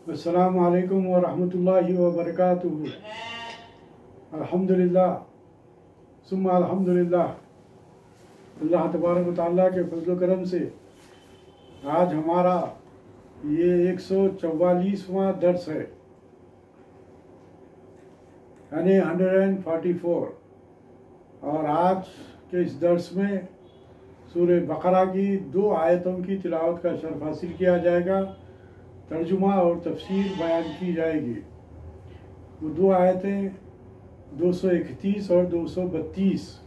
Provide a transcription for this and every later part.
अस्सलामु अलैकुम व रहमतुल्लाहि व बरकातुहू। अल्हम्दुलिल्लाह सुम्मा अल्हम्दुलिल्लाह। अल्लाह तबारक व तआला के फजल करम से आज हमारा ये 144वां दर्स है, यानी 144। और आज के इस दर्स में सूरह बकरा की 2 आयतों की तिलावत का शर्फ हासिल किया जाएगा, तर्जुमा और तफसीर बयान की जाएगी। वो 2 आयतें 231 और 232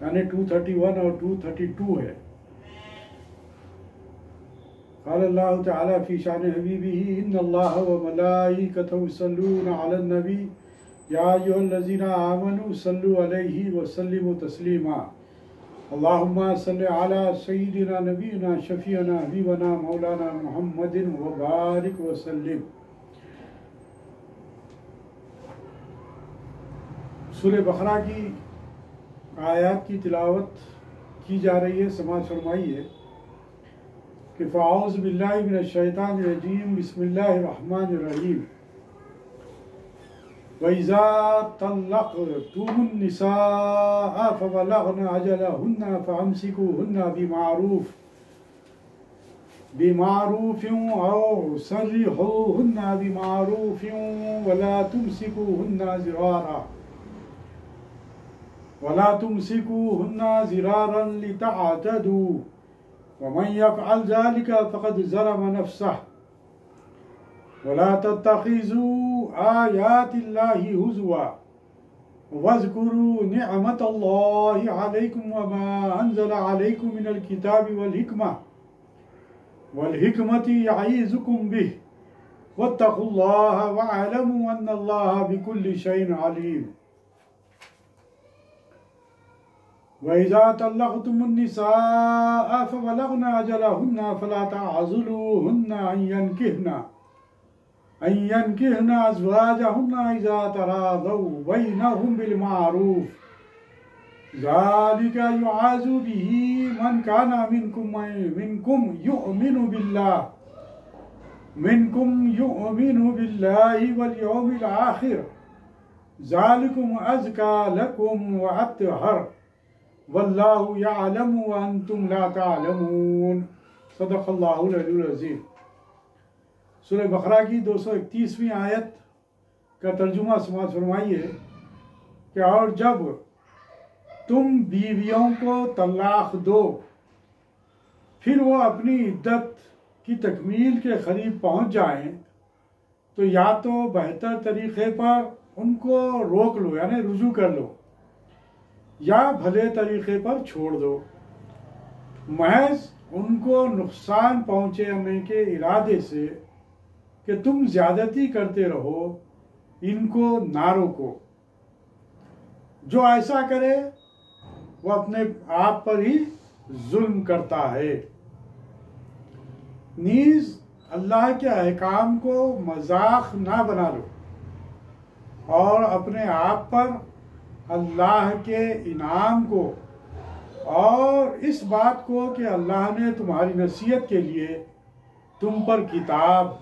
यानी 231 और 232 है। क़ाल अल्लाह तआला फ़ी शान हबीबिही इन्नल्लाह व मलाइकतहु युसल्लूना अलन नबी या अय्युहल्लज़ीना आमनू सल्लु अलैहि व सल्लिमू तस्लीमा। अल्लाहुम्मा सल्लि अला सय्यिदिना नबीना शफ़ीअना हबीबना मौलाना मुहम्मदिन व बारिक व सल्लिम। सूरह बकरा की आयत की तिलावत की जा रही है। समाअत फरमाइए कि फ़अऊज़ु बिल्लाहि मिनश शैतानिर रजीम बिस्मिल्लाहिर रहमानिर रहीम। वइज़ा तल्लक़्तुमुन निसाअ फ़बलग़न अजलहुन्ना फ़अम्सिकूहुन्ना बिमारूफ़िन औ सर्रिहूहुन्ना बिमारूफ़िन वला तुमसिकूहुन्ना ज़िरारन लितअतदू वमन यफ़अल ज़ालिका फ़क़द ज़लम नफ़्सह वला तत्तख़िज़ू आयातिल्लाहि हुज़वा वज़्कुरू निअमतल्लाहि अलैकुम वमा अंज़ल अलैकुम मिनल किताबि वल हिकमति यईज़ुकुम बिहि वत्तक़ुल्लाह वअलमू अन्नल्लाह बिकुल्लि शैइन अलीम। वइज़ा तल्लक़्तुमुन निसाअ फ़बलग़न अजलहुन्ना फ़ला तअज़लूहुन्ना अन यनकिहना अज़वाजहुन्ना इज़ा तरादौ बैनहुम बिलमारूफ़ ज़ालिका युआज़ु बिही मन काना मिनकुम युमिनु बिल्लाहि वल यौमिल आखिर ज़ालिकुम अज़का लकुम व अत्हर वल्लाहु यअलमु व अंतुम ला तअलमून। सदक़ल्लाहुल अलीयुल अज़ीम। सूरह बकरा की 231वीं आयत का तर्जुमा समाअत फरमाइए कि और जब तुम बीवियों को तलाक दो, फिर वो अपनी इद्दत की तकमील के करीब पहुंच जाएं, तो या तो बेहतर तरीक़े पर उनको रोक लो यानी रुजू कर लो, या भले तरीक़े पर छोड़ दो। महज उनको नुकसान पहुंचाने के इरादे से कि तुम ज्यादती करते रहो, इनको ना रोको। जो ऐसा करे वो अपने आप पर ही जुल्म करता है। नीज अल्लाह के अहकाम को मजाक ना बना लो और अपने आप पर अल्लाह के इनाम को और इस बात को कि अल्लाह ने तुम्हारी नसीहत के लिए तुम पर किताब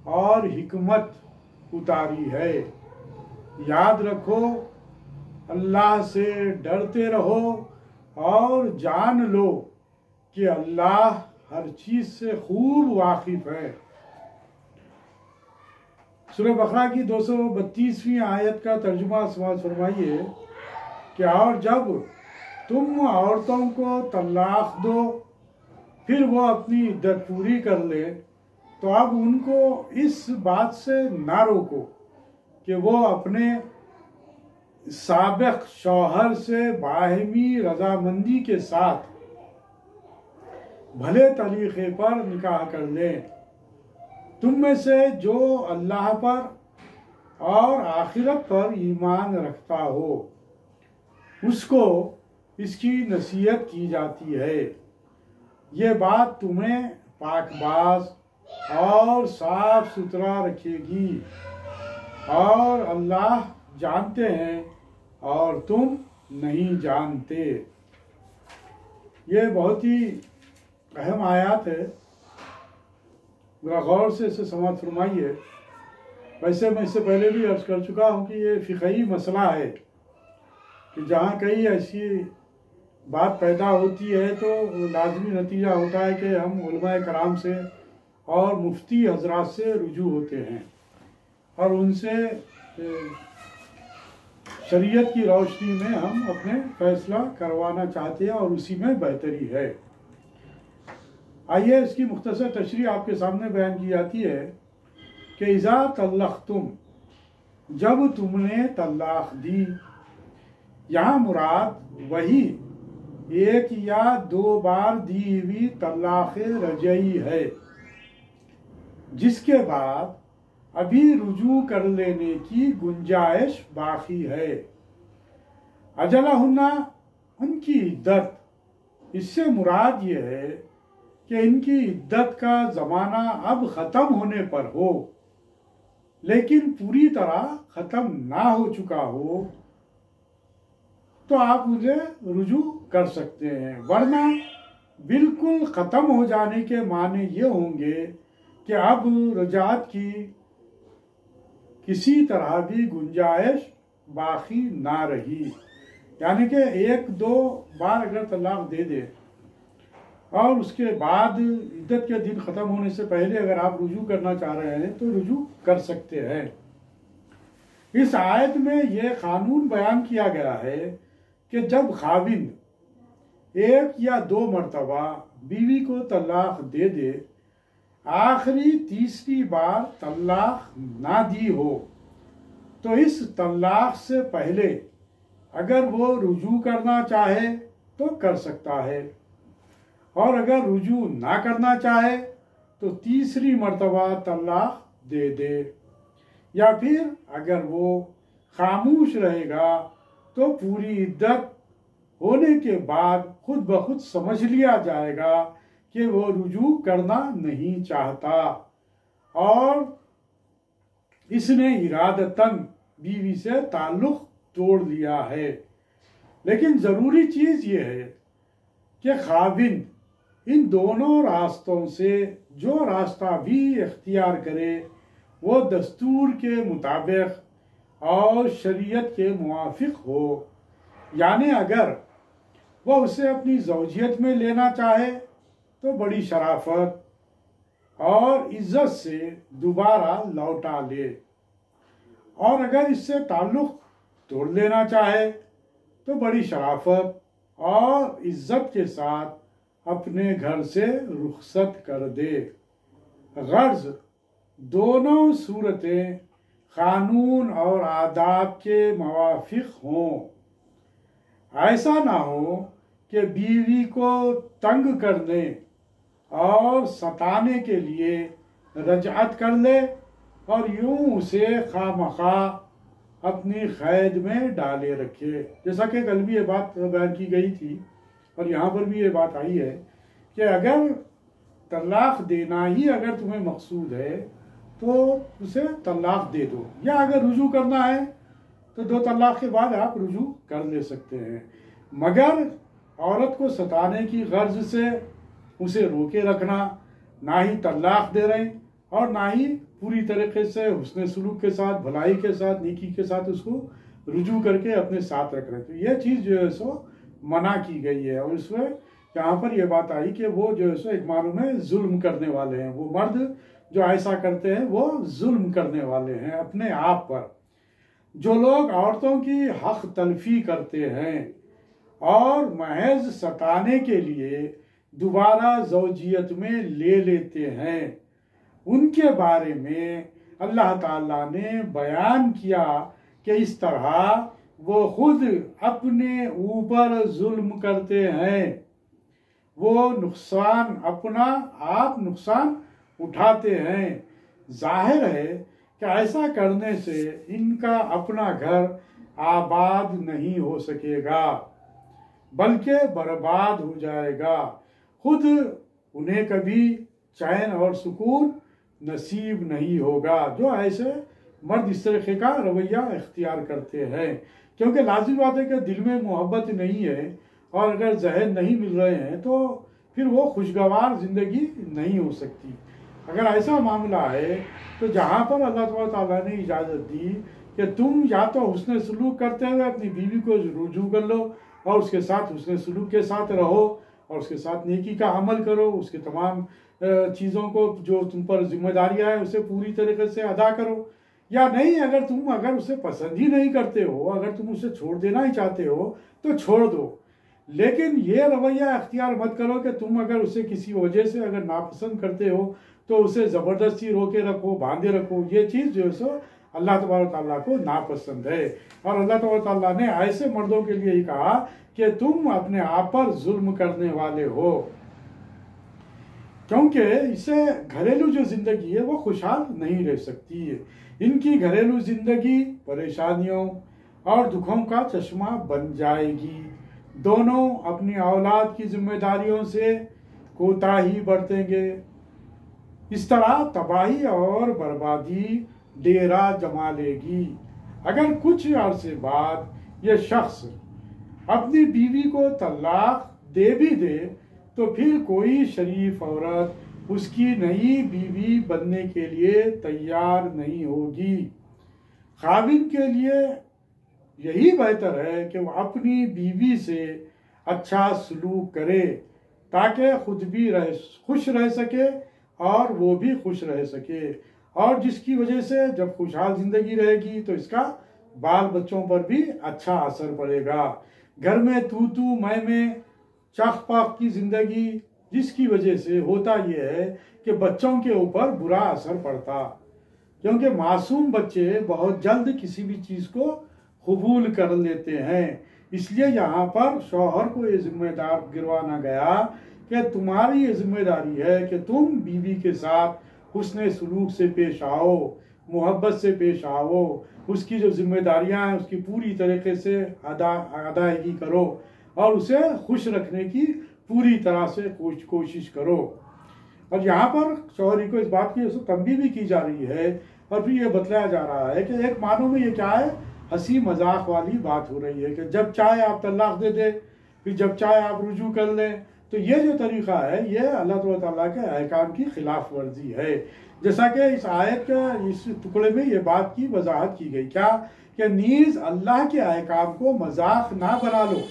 और हिकमत उतारी है। याद रखो, अल्लाह से डरते रहो और जान लो कि अल्लाह हर चीज़ से खूब वाकिफ है। सूरह बकरा की 232वीं आयत का तर्जुमा समाअत फरमाइए कि और जब तुम औरतों को तलाक दो, फिर वो अपनी इद्दत पूरी कर ले, तो अब उनको इस बात से ना रोको कि वो अपने साबिक शौहर से बाहिमी रजामंदी के साथ भले तरीक़े पर निकाह कर लें। तुम में से जो अल्लाह पर और आखिरत पर ईमान रखता हो, उसको इसकी नसीहत की जाती है। ये बात तुम्हें पाकबाज और साफ सुथरा रखेगी, और अल्लाह जानते हैं और तुम नहीं जानते। ये बहुत ही अहम आयत है बड़ा गौर से इसे समाज फरमाइए। वैसे मैं इससे पहले भी अर्ज कर चुका हूँ कि ये फ़िक़ही मसला है कि जहाँ कहीं ऐसी बात पैदा होती है तो लाजमी नतीजा होता है कि हम उलमाए कराम से और मुफ्ती हजरात से रुजू होते हैं और उनसे शरीयत की रोशनी में हम अपने फैसला करवाना चाहते हैं और उसी में बेहतरी है। आइए इसकी मुख्तसर तशरीह आपके सामने बयान की जाती है कि इज़ा तल्लक़्तुम, जब तुमने तलाक़ दी। यहाँ मुराद वही एक या दो बार दी हुई तलाक़ रजई है जिसके बाद अभी रुजू कर लेने की गुंजाइश बाकी है। अजलहुन्ना, उनकी इद्दत, इससे मुराद ये है कि इनकी इद्दत का ज़माना अब ख़त्म होने पर हो लेकिन पूरी तरह ख़त्म ना हो चुका हो तो आप मुझे रुजू कर सकते हैं, वरना बिल्कुल ख़त्म हो जाने के माने ये होंगे कि अब रजात की किसी तरह भी गुंजाइश बाकी ना रही। यानी कि एक दो बार अगर तलाक दे दे और उसके बाद इद्दत के दिन ख़त्म होने से पहले अगर आप रुजू करना चाह रहे हैं तो रुजू कर सकते हैं। इस आयत में यह कानून बयान किया गया है कि जब खाविंद एक या दो मरतबा बीवी को तलाक दे दे, आखिरी तीसरी बार तलाक ना दी हो तो इस तलाक से पहले अगर वो रुजू करना चाहे तो कर सकता है और अगर रुजू ना करना चाहे तो तीसरी मरतबा तलाक दे दे, या फिर अगर वो खामोश रहेगा तो पूरी इद्दत होने के बाद खुद ब खुद समझ लिया जाएगा कि वो रुजू करना नहीं चाहता और इसने इरादतन बीवी से ताल्लुक़ तोड़ लिया है। लेकिन ज़रूरी चीज़ ये है कि खाविंद इन दोनों रास्तों से जो रास्ता भी इख्तियार करे वो दस्तूर के मुताबिक और शरीयत के मुवाफिक हो। यानी अगर वह उसे अपनी ज़ौजियत में लेना चाहे तो बड़ी शराफत और इज्जत से दोबारा लौटा ले, और अगर इससे ताल्लुक़ तोड़ लेना चाहे तो बड़ी शराफत और इज्जत के साथ अपने घर से रुखसत कर दे। गर्ज दोनों सूरतें कानून और आदाब के मुवाफिक हों। ऐसा ना हो कि बीवी को तंग करने और सताने के लिए रजअत कर ले और यूं उसे खामखा अपनी कैद में डाले रखे। जैसा कि कल भी ये बात बयान की गई थी और यहाँ पर भी ये बात आई है कि अगर तलाक देना ही अगर तुम्हें मकसूद है तो उसे तलाक दे दो, या अगर रुजू करना है तो दो तलाक के बाद आप रुजू कर ले सकते हैं, मगर औरत को सताने की गर्ज से उसे रोके रखना, ना ही तलाक दे रहे और ना ही पूरी तरीके से हुस्न सुलूक के साथ, भलाई के साथ, नेकी के साथ उसको रुजू करके अपने साथ रख रहे। तो यह चीज़ जो है सो मना की गई है और इसमें यहाँ पर यह बात आई कि वो जो है सो एक मानूम में जुल्म करने वाले हैं। वो मर्द जो ऐसा करते हैं वो जुल्म करने वाले हैं अपने आप पर। जो लोग औरतों की हक तलफी करते हैं और महज सताने के लिए दोबारा ज़ौजियत में ले लेते हैं, उनके बारे में अल्लाह ताला ने बयान किया कि इस तरह वो खुद अपने ऊपर जुल्म करते हैं, वो नुकसान अपना आप नुकसान उठाते हैं। जाहिर है कि ऐसा करने से इनका अपना घर आबाद नहीं हो सकेगा बल्कि बर्बाद हो जाएगा। खुद उन्हें कभी चैन और सुकून नसीब नहीं होगा जो ऐसे मर्द इस तरीके का रवैया इख्तियार करते हैं, क्योंकि लाजिम बात है कि दिल में मोहब्बत नहीं है और अगर जहर नहीं मिल रहे हैं तो फिर वो खुशगवार ज़िंदगी नहीं हो सकती। अगर ऐसा मामला है तो जहाँ पर अल्लाह ताला ने इजाज़त दी कि तुम या तो हुस्न सलूक करते हुए अपनी बीवी को रुजू कर लो और उसके साथ हुस्न सलूक के साथ रहो और उसके साथ नेकी का अमल करो, उसके तमाम चीज़ों को जो तुम पर जिम्मेदारियाँ हैं उसे पूरी तरीके से अदा करो, या नहीं अगर उसे पसंद ही नहीं करते हो, अगर तुम उसे छोड़ देना ही चाहते हो तो छोड़ दो। लेकिन ये रवैया अख्तियार मत करो कि तुम अगर उसे किसी वजह से अगर नापसंद करते हो तो उसे ज़बरदस्ती रोके रखो, बांधे रखो। ये चीज़ जो है सो अल्लाह तबारक ताला को नापसंद है। और अल्लाह तबारक ताला ने ऐसे मर्दों के लिए ही कहा कि तुम अपने आप पर जुल्म करने वाले हो, क्योंकि इससे घरेलू जो ज़िंदगी है वो खुशहाल नहीं रह सकती है। इनकी घरेलू ज़िंदगी परेशानियों और दुखों का चश्मा बन जाएगी। दोनों अपनी औलाद की जिम्मेदारियों से कोताही बरतेंगे। इस तरह तबाही और बर्बादी डेरा जमा लेगी। अगर कुछ अरसे बाद यह शख्स अपनी बीवी को तलाक दे भी दे तो फिर कोई शरीफ औरत उसकी नई बीवी बनने के लिए तैयार नहीं होगी। खाविन के लिए यही बेहतर है कि वह अपनी बीवी से अच्छा सलूक करे ताकि खुद भी खुश रह सके और वो भी खुश रह सके, और जिसकी वजह से जब खुशहाल ज़िंदगी रहेगी तो इसका बाल बच्चों पर भी अच्छा असर पड़ेगा। घर में तू मैं चख पख की ज़िंदगी जिसकी वजह से होता यह है कि बच्चों के ऊपर बुरा असर पड़ता, क्योंकि मासूम बच्चे बहुत जल्द किसी भी चीज़ को कबूल कर लेते हैं। इसलिए यहाँ पर शौहर को ये जिम्मेदार गिरवाना गया कि तुम्हारी ये जिम्मेदारी है कि तुम बीवी के साथ हुस्न सलूक से पेश आओ, मोहब्बत से पेश आओ, उसकी जो जिम्मेदारियाँ हैं उसकी पूरी तरीके से अदायगी करो और उसे खुश रखने की पूरी तरह से कोशिश करो। और यहाँ पर शौहरी को इस बात की तंबीह भी की जा रही है और फिर ये बतलाया जा रहा है कि एक मानों में ये क्या है, हंसी मजाक वाली बात हो रही है कि जब चाहे आप तलाक दे दे, फिर जब चाहे आप रुजू कर लें। तो ये जो तरीक़ा है ये अल्लाह ताला के अहकाम की खिलाफ वर्जी है। जैसा कि इस आयत के इस टुकड़े में ये बात की वजाहत की गई क्या कि नीज़ अल्लाह के अहकाम को मजाक ना बना लो।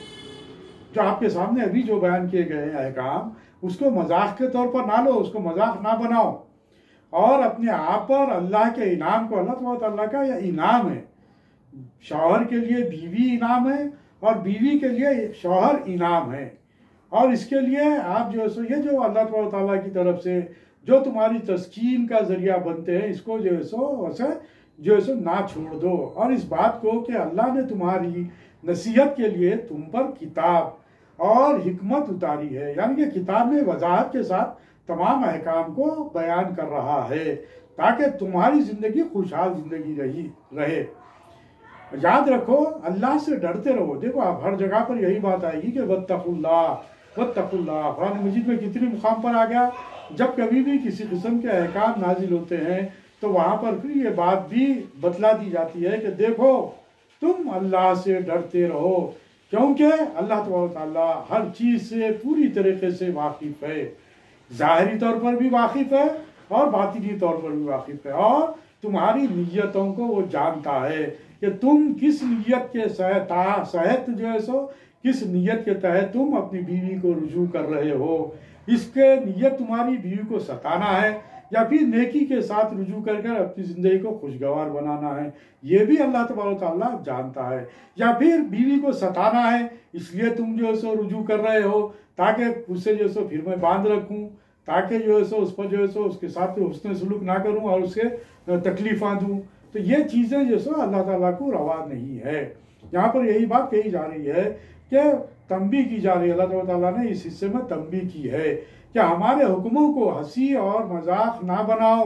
जो आपके सामने अभी जो बयान किए गए हैं अहकाम, उसको मजाक के तौर पर ना लो, उसको मजाक ना बनाओ और अपने आप पर अल्लाह के इनाम को, अल्लाह ताला का यह इनाम है। शौहर के लिए बीवी इनाम है और बीवी के लिए शौहर इनाम है, और इसके लिए आप जो है सो ये जो अल्लाह ताला की तरफ से जो तुम्हारी तस्कीन का जरिया बनते हैं इसको जो है सो वैसे जो है सो ना छोड़ दो। और इस बात को कि अल्लाह ने तुम्हारी नसीहत के लिए तुम पर किताब और हिकमत उतारी है, यानी कि किताब में वजाहत के साथ तमाम अहकाम को बयान कर रहा है ताकि तुम्हारी ज़िंदगी खुशहाल ज़िंदगी रहे। याद रखो, अल्लाह से डरते रहो। देखो आप हर जगह पर यही बात आएगी कि वत्तकुल्लाह वत्तकुल्लाह। कुरान मजीद में कितनी मुकाम पर आ गया, जब कभी भी किसी किस्म के अहकाम नाजिल होते हैं तो वहाँ पर फिर ये बात भी बतला दी जाती है कि देखो तुम अल्लाह से डरते रहो, क्योंकि अल्लाह ताला हर चीज़ से पूरी तरीके से वाकिफ़ है। ज़ाहिरी तौर पर भी वाकिफ़ है और बातिनी तौर पर भी वाकिफ़ है, और तुम्हारी नीयतों को वो जानता है कि तुम किस नीयत के सहत जो है सो किस नीयत के तहत तुम अपनी बीवी को रुजू कर रहे हो। इसके नीयत तुम्हारी बीवी को सताना है या फिर नेकी के साथ रुजू कर अपनी ज़िंदगी को खुशगवार बनाना है, ये भी अल्लाह तबारक ताला जानता है। या फिर बीवी को सताना है इसलिए तुम जो है सो रुजू कर रहे हो ताकि उससे जो है सो फिर मैं बांध रखूँ, ताकि जो है सो उस पर जो है सो उसके साथ हुस्न सलूक ना करूँ और उसके तकलीफ़ां दूँ। तो ये चीज़ें जो सो अल्लाह ताला को रवा नहीं है। यहाँ पर यही बात कही जा रही है कि तंबीह की जा रही है, अल्लाह ताला ने इस हिस्से में तंबीह की है कि हमारे हुक्मों को हंसी और मजाक ना बनाओ,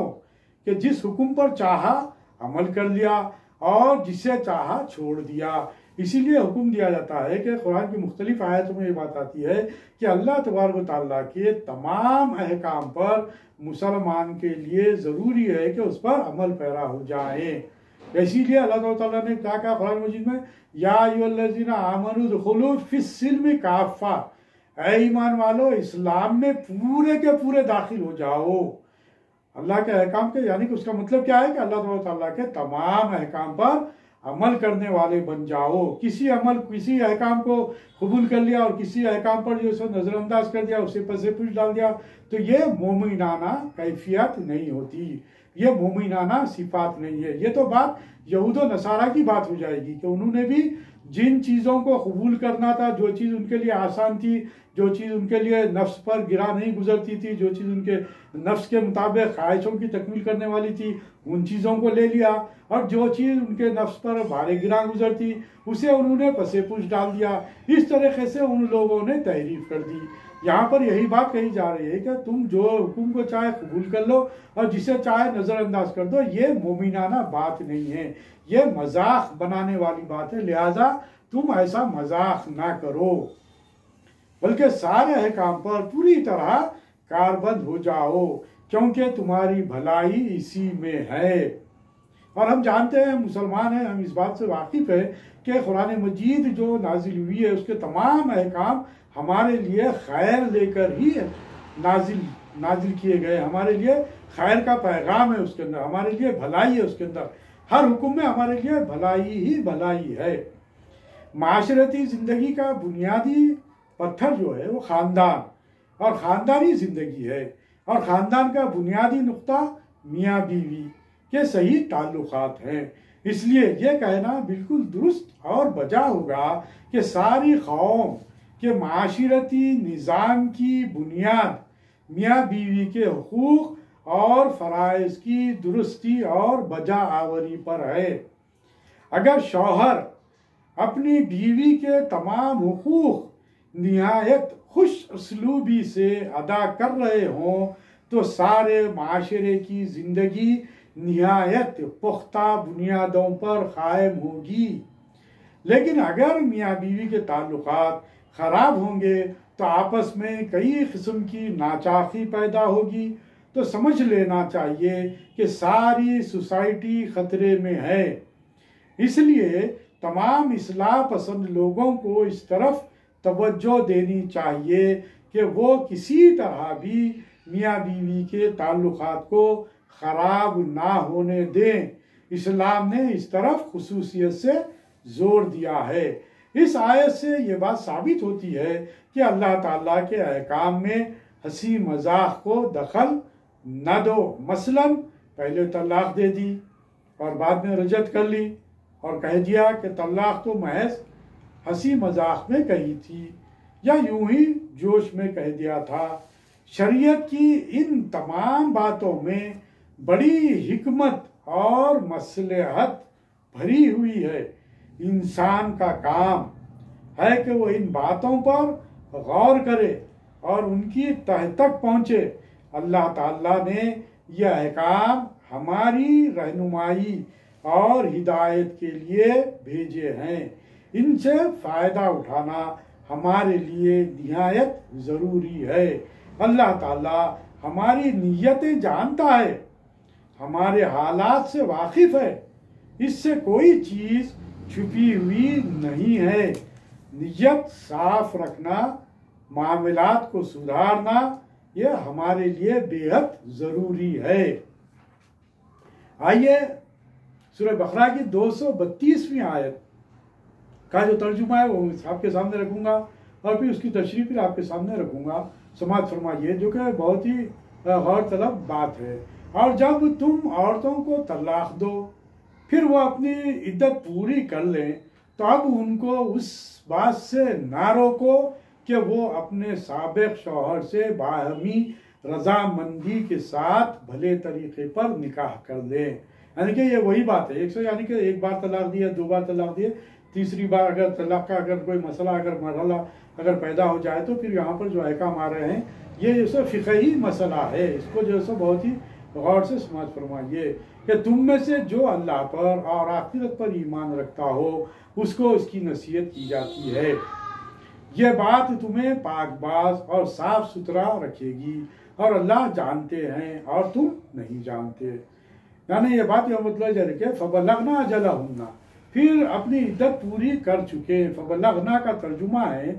कि जिस हुक्म पर चाहा अमल कर लिया और जिसे चाहा छोड़ दिया। इसीलिए हुक्म दिया जाता है कि कुरान की मुख्तलिफ आयतों में ये बात आती है कि अल्लाह तबारक ताला के तमाम अहकाम पर मुसलमान के लिए ज़रूरी है कि उस पर अमल पैरा हो जाए। इसीलिए अल्लाह ताला ने क्या कहा कुरान मजीद में, या अय्युहल्लज़ीना आमनू दुखुलू फिस्सिल्मि काफ़ा, ऐ ईमान वालो इस्लाम में पूरे के पूरे दाखिल हो जाओ। अल्लाह के अहकाम के, यानी कि उसका मतलब क्या है कि अल्लाह ताला के तमाम अहकाम पर अमल करने वाले बन जाओ। किसी अहकाम को कबूल कर लिया और किसी अहकाम पर जो सो नज़रअंदाज कर दिया, उसे पसेपुश डाल दिया, तो ये मोमिनाना कैफियत नहीं होती, ये मोमिनाना सिफात नहीं है। ये तो बात यहूद व नसारा की बात हो जाएगी कि उन्होंने भी जिन चीज़ों को कबूल करना था, जो चीज़ उनके लिए आसान थी, जो चीज़ उनके लिए नफ्स पर गिरा नहीं गुजरती थी, जो चीज़ उनके नफ्स के मुताबिक ख्वाहिशों की तकमील करने वाली थी, उन चीज़ों को ले लिया, और जो चीज़ उनके नफ्स पर भारे गिरा गुजरती उसे उन्होंने पसेपुश डाल दिया। इस तरीके से उन लोगों ने तहरीफ कर दी। यहाँ पर यही बात कही जा रही है कि तुम जो हुक्म को चाहे कबूल कर लो और जिसे चाहे नज़रअंदाज कर दो, ये मोमिनाना बात नहीं है, ये मजाक बनाने वाली बात है। लिहाजा तुम ऐसा मजाक ना करो, बल्कि सारे अहकाम पर पूरी तरह कारबंद हो जाओ, क्योंकि तुम्हारी भलाई इसी में है। और हम जानते हैं, मुसलमान हैं, हम इस बात से वाकिफ़ है कि कुरान मजीद जो नाजिल हुई है उसके तमाम अहकाम हमारे लिए खैर लेकर ही नाजिल किए गए। हमारे लिए खैर का पैगाम है उसके अंदर, हमारे लिए भलाई है उसके अंदर, हर हुक्म में हमारे लिए भलाई ही भलाई है। माशरती ज़िंदगी का बुनियादी पत्थर जो है वो ख़ानदान और ख़ानदानी ज़िंदगी है, और ख़ानदान का बुनियादी नुक्ता मियाँ बीवी के सही ताल्लुकात हैं। इसलिए यह कहना बिल्कुल दुरुस्त और बजा होगा कि सारी कौम के माशरती निज़ाम की बुनियाद मियाँ बीवी के हुकूक और फ़राइज़ की दुरुस्ती और बजा आवरी पर है। अगर शौहर अपनी बीवी के तमाम हुकूक निहायत खुश उसलूबी से अदा कर रहे हों तो सारे माशरे की ज़िंदगी निहायत पुख्ता बुनियादों पर कायम होगी। लेकिन अगर मियाँ बीवी के ताल्लुकात ख़राब होंगे तो आपस में कई किस्म की नाचाकी पैदा होगी, तो समझ लेना चाहिए कि सारी सोसाइटी ख़तरे में है। इसलिए तमाम इस्लाह पसंद लोगों को इस तरफ तवज्जो देनी चाहिए कि वो किसी तरह भी मियाँ बीवी के ताल्लुकात को ख़राब ना होने दें। इस्लाम ने इस तरफ खुसूसियत से जोर दिया है। इस आयत से ये बात साबित होती है कि अल्लाह ताला के अहकाम में हंसी मजाक को दखल न दो। मसलन पहले तलाक दे दी और बाद में रजत कर ली और कह दिया कि तलाक तो महज हंसी मजाक में कही थी या यूं ही जोश में कह दिया था। शरीयत की इन तमाम बातों में बड़ी हिकमत और मसलहत भरी हुई है। इंसान का काम है कि वो इन बातों पर गौर करे और उनकी तह तक पहुँचे। अल्लाह ताला ने यह अहकाम हमारी रहनुमाई और हिदायत के लिए भेजे हैं। इनसे फ़ायदा उठाना हमारे लिए निहायत ज़रूरी है। अल्लाह ताला हमारी नीयतें जानता है, हमारे हालात से वाकिफ़ है, इससे कोई चीज़ छुपी हुई नहीं है। नीयत साफ रखना, मामलात को सुधारना, यह हमारे लिए बेहद ज़रूरी है। आइए सूरह बकरा की 232वीं आयत का जो तर्जुमा है वो आपके सामने रखूँगा और फिर उसकी तशरीह फिर आपके सामने रखूँगा। समाज फरमाइए, जो कि बहुत ही गौर तलब बात है। और जब तुम औरतों को तलाक दो फिर वो अपनी इद्दत पूरी कर लें तो अब उनको उस बात से ना रोको कि वो अपने साबिक शौहर से बाहमी रजामंदी के साथ भले तरीके पर निकाह कर दें। यानी कि ये वही बात है, यानी कि एक बार तलाक दिया, 2 बार तलाक दिए, तीसरी बार अगर तलाक का अगर कोई मसला अगर मरहला अगर पैदा हो जाए तो फिर यहाँ पर जो अहकाम आ रहे हैं ये जो सो फ़िक़ही मसला है, इसको जो सो बहुत ही गौर से समाज फरमाइए कि तुम में से जो अल्लाह पर और आखिरत पर ईमान रखता हो उसको इसकी नसीहत की जाती है। यह बात तुम्हें पाकबाज और साफ सुथरा रखेगी और अल्लाह जानते हैं और तुम नहीं जानते। यानी ये बात यह मतलब है कि फ़बलगना अजलहुन्ना, फिर अपनी इद्दत पूरी कर चुके। फ़बलगना का तर्जुमा है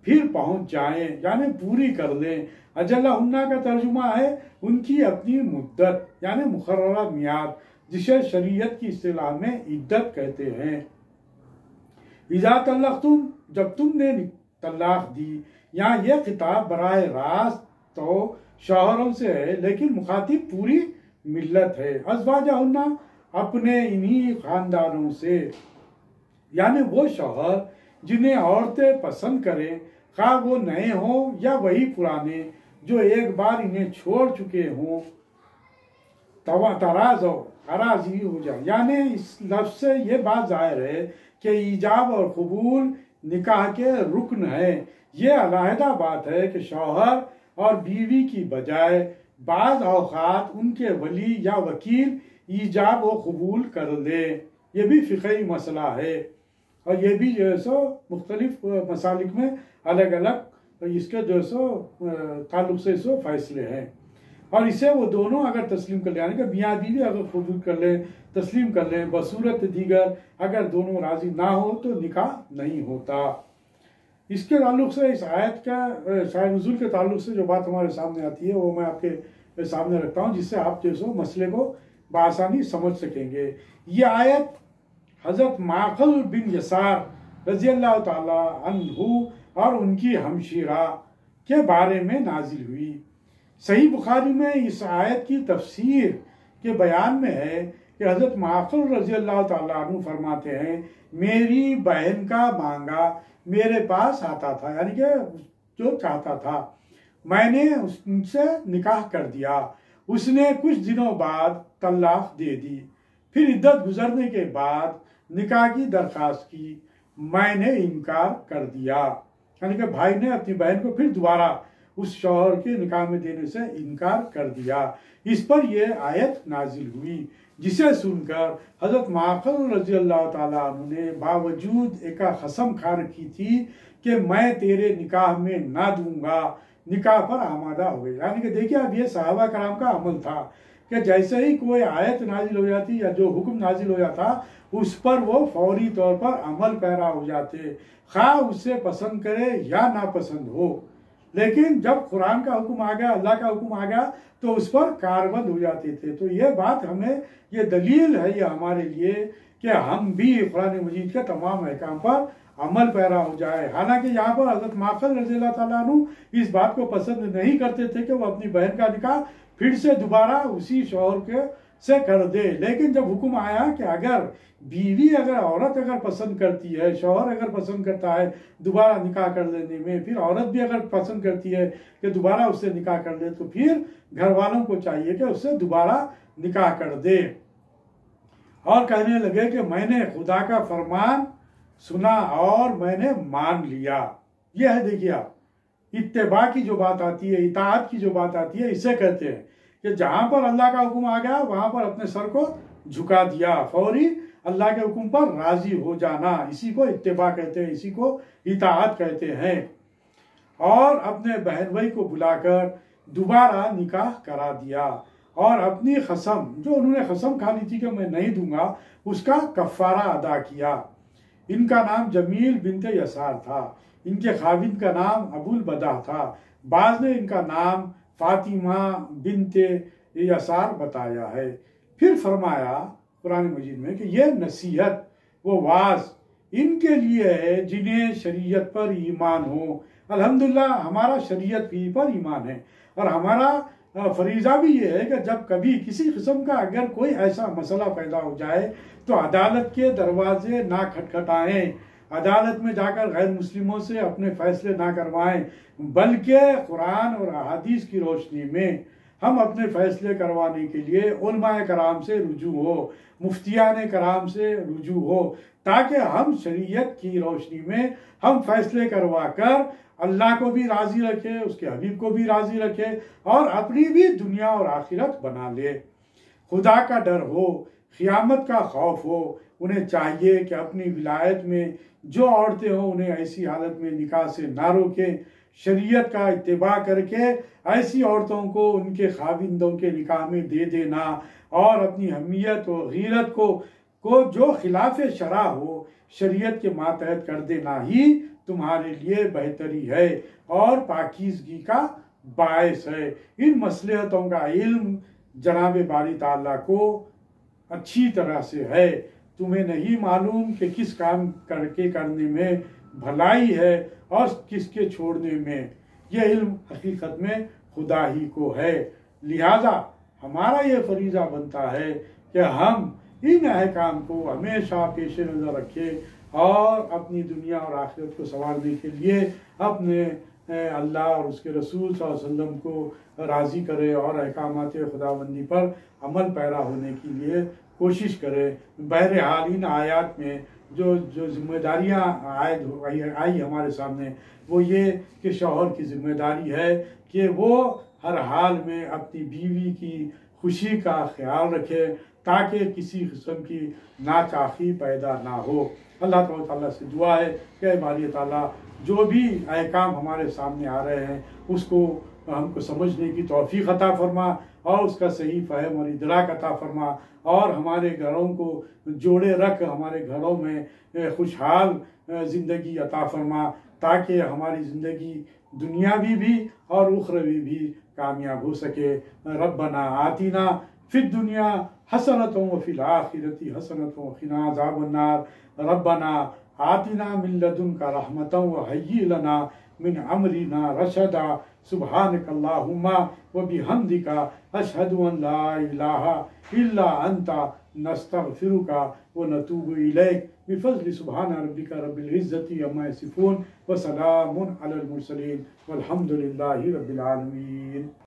फिर पहुंच जाएं, यानी पूरी कर लें। अजल्लाहुन्ना का तर्जुमा है उनकी अपनी मुद्दत, यानी मुकर्ररा मियाद, जिसे शरीयत की इस्तिलाह में इद्दत कहते हैं। इज़ा तल्लक़्तुम, जब तुमने तलाक दी। यहाँ यह खिताब बराह रास्त तो शौहरों से है, लेकिन मुखातिब पूरी मिल्लत है। अज़वाजहुन्ना, अपने इन्हीं खानदानों से, यानी वो शौहर जिन्हें औरतें पसंद करें, खा वो नए हों या वही पुराने जो एक बार इन्हें छोड़ चुके हों। तराजी हो जाए, यानी इस लफ्ज़ से ये बात जाहिर है कि ईजाब और कबूल निकाह के रुकन है। ये अलहदा बात है कि शौहर और बीवी की बजाय बाज़ औक़ात उनके वली या वकील ईजाब व कबूल कर ले। ये भी फ़िक़ही मसला है, और ये भी जो है सो मुख्तलिफ मसालिक में अलग अलग इसके जो है सो ताल्लुक़ से सो फैसले हैं। और इसे वो दोनों अगर तस्लीम कर ले, यानी कि मियाँ बीवी अगर कबूल कर ले, तस्लीम कर लें, बसूरत दीगर अगर दोनों राज़ी ना हो तो निकाह नहीं होता। इसके ताल्लुक़ से, इस आयत का शायद नुज़ूल के ताल्लुक़ से जो बात हमारे सामने आती है वो मैं आपके सामने रखता हूँ, जिससे आप जो सो मसले को बआसानी समझ सकेंगे। ये आयत हज़रत माक़िल बिन यसार रज़ी अल्लाह ताला अन्हु और उनकी हमशीरा के बारे में नाजिल हुई। सही बुखारी में इस आयत की तफसीर के बयान में है कि हज़रत माक़िल रज़ी अल्लाह ताला अन्हु फरमाते हैं, मेरी बहन का मांगा मेरे पास आता था, यानी कि जो चाहता था, मैंने उनसे निकाह कर दिया। उसने कुछ दिनों बाद तलाक दे दी। फिर इद्दत गुजरने के बाद निकाह की दरख्वास्त की, मैंने इनकार कर दिया। यानी कि भाई ने अपनी बहन को फिर दोबारा उस शौहर के निकाह में देने से इनकार कर दिया। इस पर यह आयत नाजिल हुई, जिसे सुनकर हज़रत माक़िल रज़ी अल्लाह ताला अन्हु ने बावजूद एक कसम खा रखी थी कि मैं तेरे निकाह में ना दूंगा, निकाह पर आमादा हो गए। यानी कि देखिए, अब ये सहाबा कराम का अमल था कि जैसे ही कोई आयत नाजिल हो जाती या जो हुक्म नाजिल हो जाता, उस पर वो फौरी तौर पर अमल पैरा हो जाते, खा उसे पसंद करे या नापसंद हो। लेकिन जब कुरान का हुक्म आ गया, अल्लाह का हुक्म आ गया, तो उस पर कारबंद हो जाते थे। तो ये बात हमें, ये दलील है ये हमारे लिए कि हम भी कुरान मजीद के तमाम अहकाम पर अमल पैरा हो जाए। हालांकि यहाँ पर हज़रत माक़िल रज़ी अल्लाह ताला अन्हु इस बात को पसंद नहीं करते थे कि वो अपनी बहन का निकाह फिर से दोबारा उसी शौहर के से कर दे। लेकिन जब हुक्म आया कि अगर बीवी, अगर औरत अगर पसंद करती है, शौहर अगर पसंद करता है दोबारा निकाह कर लेने में, फिर औरत भी अगर पसंद करती है कि दोबारा उससे निकाह कर ले, तो फिर घर वालों को चाहिए कि उससे दोबारा निकाह कर दे। और कहने लगे कि मैंने खुदा का फरमान सुना और मैंने मान लिया। यह है, देखिए आप, इत्तेबा की जो बात आती है, इताअत की जो बात आती है, इसे कहते हैं कि जहां पर अल्लाह का हुक्म आ गया वहां पर अपने सर को झुका दिया, फौरी अल्लाह के हुक्म पर राजी हो जाना, इसी को इत्तेबा कहते हैं, इसी को इताअत कहते हैं। और अपने बहन भाई को बुलाकर दोबारा निकाह करा दिया और अपनी कसम, जो उन्होंने कसम खा ली थी कि मैं नहीं दूंगा, उसका कफ़ारा अदा किया। इनका नाम जमील बिनते यसार था, इनके खाविंद का नाम अबुल बदा था। बाज़ ने इनका नाम फातिमा बिनते यसार बताया है। फिर फरमाया कुरान मजीद में कि यह नसीहत वो वाज इनके लिए है जिन्हें शरीयत पर ईमान हो। अल्हम्दुलिल्लाह हमारा शरीयत भी पर ईमान है, और हमारा फरीज़ा भी ये है कि जब कभी किसी किस्म का अगर कोई ऐसा मसला पैदा हो जाए तो अदालत के दरवाजे ना खटखटाएं, अदालत में जाकर गैर मुस्लिमों से अपने फैसले ना करवाएं, बल्कि कुरान और अहादीस की रोशनी में हम अपने फैसले करवाने के लिए उलमाए कराम से रुजू हो, मुफ्तियान कराम से रुजू हो, ताकि हम शरीयत की रोशनी में हम फैसले करवा कर अल्लाह को भी राज़ी रखे, उसके हबीब को भी राज़ी रखे और अपनी भी दुनिया और आखिरत बना ले। खुदा का डर हो, क़यामत का खौफ हो। उन्हें चाहिए कि अपनी विलायत में जो औरतें हों उन्हें ऐसी हालत में निकाह से ना रोकें, शरीयत का इत्तिबा करके ऐसी औरतों को उनके खाविंदों के निकाह में दे देना और अपनी हमीयत और गीरत को जो खिलाफ शरा हो शरीयत के मातहत कर देना ही तुम्हारे लिए बेहतरी है और पाकीज़गी का बायस है। इन मसलहतों का इल्म जनाब बारी ताला को अच्छी तरह से है। तुम्हें नहीं मालूम कि किस काम करने में भलाई है और किसके छोड़ने में। यह इल्म हकीकत में खुदा ही को है। लिहाजा हमारा ये फरीज़ा बनता है कि हम इन अहकाम को हमेशा पेश नज़र रखें और अपनी दुनिया और आखिरत को संवारने के लिए अपने अल्लाह और उसके रसूल सल्लल्लाहु अलैहि वसल्लम को राज़ी करे और अहकामात खुदाबंदी पर अमल पैरा होने के लिए कोशिश करें। बहरहाल इन आयात में जो जिम्मेदारियाँ आई हमारे सामने वो ये कि शौहर की जिम्मेदारी है कि वो हर हाल में अपनी बीवी की खुशी का ख्याल रखे ताकि किसी किस्म की नाचाखी पैदा ना हो। अल्लाह ताला से दुआ है कि बारी ताला जो भी अहकाम हमारे सामने आ रहे हैं उसको हमको समझने की तौफीक अता फरमा और उसका सही फ़हम और इदराक अता फरमा और हमारे घरों को जोड़े रख हमारे घरों में खुशहाल ज़िंदगी अता फरमा ताकि हमारी ज़िंदगी दुनियावी भी और उखरवी भी कामयाब हो सके। रब्बना आतिना फिद दुनिया हसनतों व फिल आखिरती हसनतों वक़िना अज़ाबन्नार। रब्बना आतिना मिन लदुनका रहमतन व हय्यि लना मिन अमरिना रशदा। सुब्हानक अल्लाहुम्मा व बिहम्दिका अशहदु अन ला इलाहा इल्ला अंता नस्तगफिरुका व नतूबु इलैक बिफज़्लि सुब्हान रब्बिका रब्बिल इज़्ज़ति अम्मा यसिफून व सलामुन अलल मुरसलीन वल्हम्दुलिल्लाहि रब्बिल आलमीन।